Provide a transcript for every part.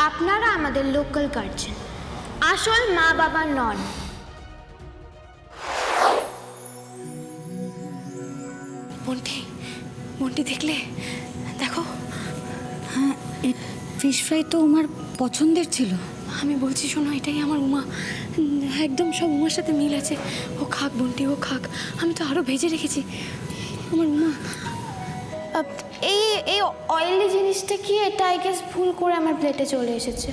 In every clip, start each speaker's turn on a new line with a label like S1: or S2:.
S1: আপনারা আমাদের local guardian, আসল মা বাবা নন।
S2: মন্টি, মন্টি দেখলে? দেখো।
S3: হ্যাঁ, এই ফিশ ফ্রাই তো উমার পছন্দের ছিল।
S2: আমি বলছি শোনো, এটাই আমার উমা, একদম সব উমার সাথে মিল আছে। ও খাক বন্টি, ও খাক। আমি তো আরো ভেজে রেখেছি। আমার উমা।
S1: এই এই অয়েলি জিনিসটা কি? এটা আই গেস ভুল করে আমার প্লেটে চলে এসেছে।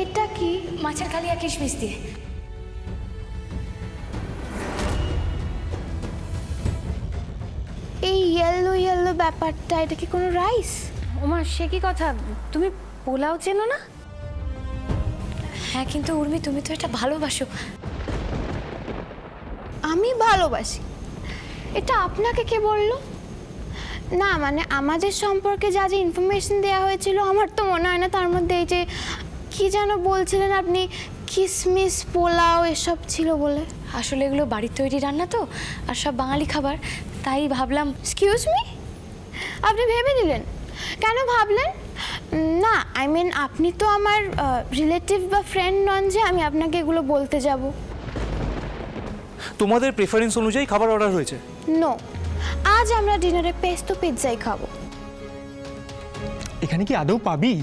S1: এটা কি?
S2: মাছের কালিয়া কিশমিশ দিয়ে।
S1: এই ইয়েলো ইয়েলো ব্যাপারটা, এটা কি কোনো রাইস?
S2: ওমা, সে কি কথা, তুমি পোলাও চেনো না? হ্যাঁ, কিন্তু উর্মি তুমি তো এটা ভালোবাসো।
S1: আমি ভালোবাসি? এটা আপনাকে কে বললো? না মানে আমাদের সম্পর্কে যা যা ইনফরমেশন দেওয়া হয়েছিল, আমার তো মনে হয় না তার মধ্যে এই যে কি যেন বলছিলেন আপনি, কিশমিশ পোলাও এসব ছিল বলে।
S2: আসলে এগুলো বাড়ির তৈরি রান্না তো, আর সব বাঙালি খাবার, তাই ভাবলাম।
S1: এক্সকিউজ মি, আপনি ভেবে দিলেন? কেন ভাবলেন? না আই মিন আপনি তো আমার রিলেটিভ বা ফ্রেন্ড নন যে আমি আপনাকে এগুলো বলতে যাব।
S4: তোমাদের প্রেফারেন্স অনুযায়ী খাবার অর্ডার হয়েছে।
S1: নো, আজ আমরা ডিনারে পেস্তো পিৎজাই খাবো।
S4: এখানে কি আদৌ পাবি?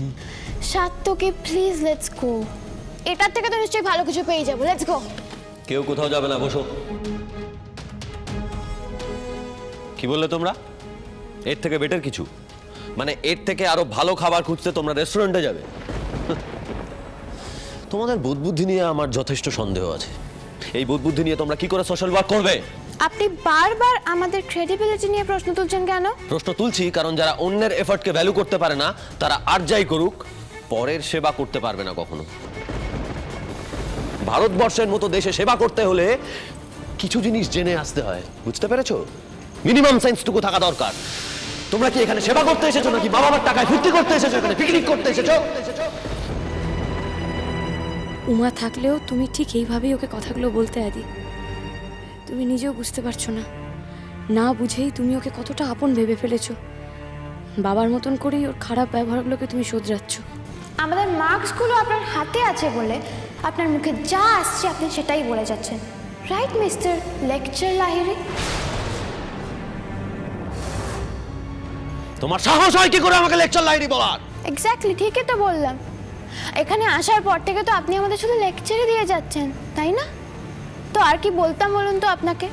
S1: সাত্তকে প্লিজ লেটস গো। এটার থেকে তো নিশ্চয়ই ভালো কিছু পেয়ে যাবো, লেটস গো।
S5: কেউ কোথাও যাবে না, বসো। কি বললে তোমরা? এর থেকে বেটার কিছু, মানে এর থেকে আরো ভালো খাবার খুঁজতে তোমরা রেস্টুরেন্টে যাবে? তোমাদের বুদ্ধি নিয়ে আমার যথেষ্ট সন্দেহ আছে। এই বুদ্ধি নিয়ে তোমরা কি করে সোশ্যাল ওয়ার্ক করবে?
S1: আপনি বারবার আমাদের ক্রেডিবিলিটি নিয়ে প্রশ্ন তুলছেন কেন?
S5: প্রশ্ন তুলছি কারণ যারা অন্যের এফর্টকে ভ্যালু করতে পারে না, তারা আর যাই করুক পরের সেবা করতে পারবে না কখনো। ভারতবর্ষের মতো দেশে সেবা করতে হলে কিছু জিনিস জেনে আসতে হয়, বুঝতে পেরেছো? মিনিমাম সেন্সটুকু থাকা দরকার। তোমরা কি এখানে সেবা করতে এসেছো নাকি মা বাবার টাকায় ফুর্তি করতে এসেছো, এখানে পিকনিক করতে এসেছো?
S2: উমা থাকলেও তুমি ঠিক এইভাবেই ওকে কথাগুলো বলতে আদি। তুমি নিজেও বুঝতে পারছো না, না বুঝেই তুমি ওকে কতটা আপন ভেবে ফেলেছো। বাবার মতন করেই ওর খারাপ ব্যবহারগুলোকে তুমি শোধরাচ্ছ।
S1: আমাদের মার্কসগুলো আপনার হাতে আছে বলে আপনার মুখে যা আসছে আপনি সেটাই বলে যাচ্ছেন, রাইট মিস্টার লেকচার লাহিরি?
S5: তোমার সাহস হয় কি করে আমাকে লেকচার লাইনি বলার?
S1: এক্স্যাক্টলি, ঠিকই তো বললাম। এখানে আসার পর থেকে তো আপনি আমাদের শুধু লেকচারই দিয়ে যাচ্ছেন, তাই না? তো আর কি বলতাম বলুন তো আপনাকে?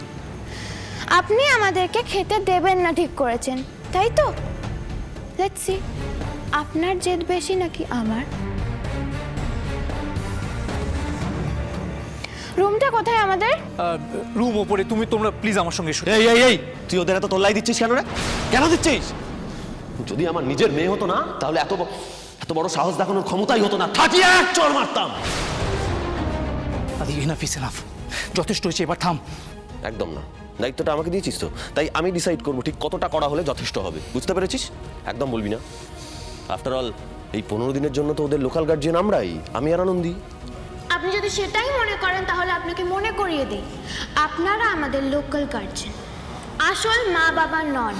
S1: আপনি আমাদেরকে খেতে দেবেন না ঠিক করেছেন, তাই তো? লেটস সি, আপনার জেদ বেশি নাকি আমার? রুমটা কোথায় আমাদের?
S4: রুম ওপরে। তোমরা প্লিজ আমার সঙ্গে এসো।
S5: এই এই এই, তুই ওদের এত তোল্লাই দিচ্ছিস কেন রে? কেন দিচ্ছিস? যদি আমার নিজের মেয়ে হতো না তাহলে এত বড় সাহস দেখানোর ক্ষমতাই হতো না। থাকিয়ে এক চড় মারতাম।
S4: আদি ইনাফ ইজ এনাফ, যথেষ্ট হয়েছে, এবার থাম।
S5: একদম না, দায়িত্বটা আমাকে দিয়েছিস তো, তাই আমি ডিসাইড করবো ঠিক কতটা করা হলে যথেষ্ট হবে, বুঝতে পেরেছিস? একদম বলবি না। আফটার অল এই 15 দিনের জন্য তো ওদের লোকাল গার্জিয়ান আমরাই, আমি আর আনন্দী।
S1: আপনি যদি সেটাই মনে করেন তাহলে আপনাকে মনে করিয়ে দিই, আপনারা আমাদের লোকাল গার্জিয়ান, আসল মা বাবা নন।